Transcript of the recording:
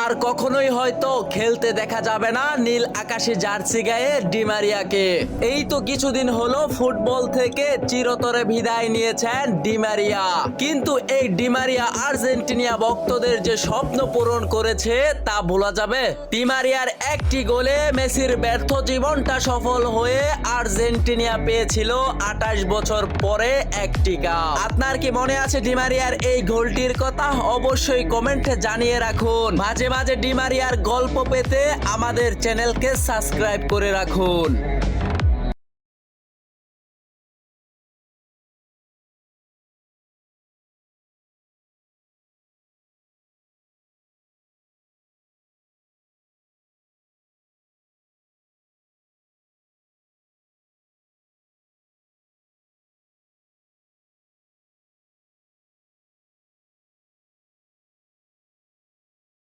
আর কখনোই হয়তো খেলতে দেখা যাবে না নীল আকাশি জার্সি গায়ে ডি মারিয়াকে। এই তো কিছুদিন হলো ফুটবল থেকে চিরতরে বিদায় নিয়েছেন ডি মারিয়া। কিন্তু এই ডি মারিয়া আর্জেন্টিনা ভক্তদের যে স্বপ্ন পূরণ করেছে তা ভোলা যাবে? ডি মারিয়ার একটি গোলে মেসির ব্যর্থ জীবনটা সফল হয়ে আর্জেন্টিনা পেয়েছিল 28 বছর পরে একটি কাপ। আপনার কি মনে আছে ডি মারিয়ার এই গোলটির কথা? অবশ্যই কমেন্টে জানিয়ে রাখুন। মাঝে মাঝে ডি মারিয়ার গল্প পেতে আমাদের চ্যানেলকে সাবস্ক্রাইব করে রাখুন।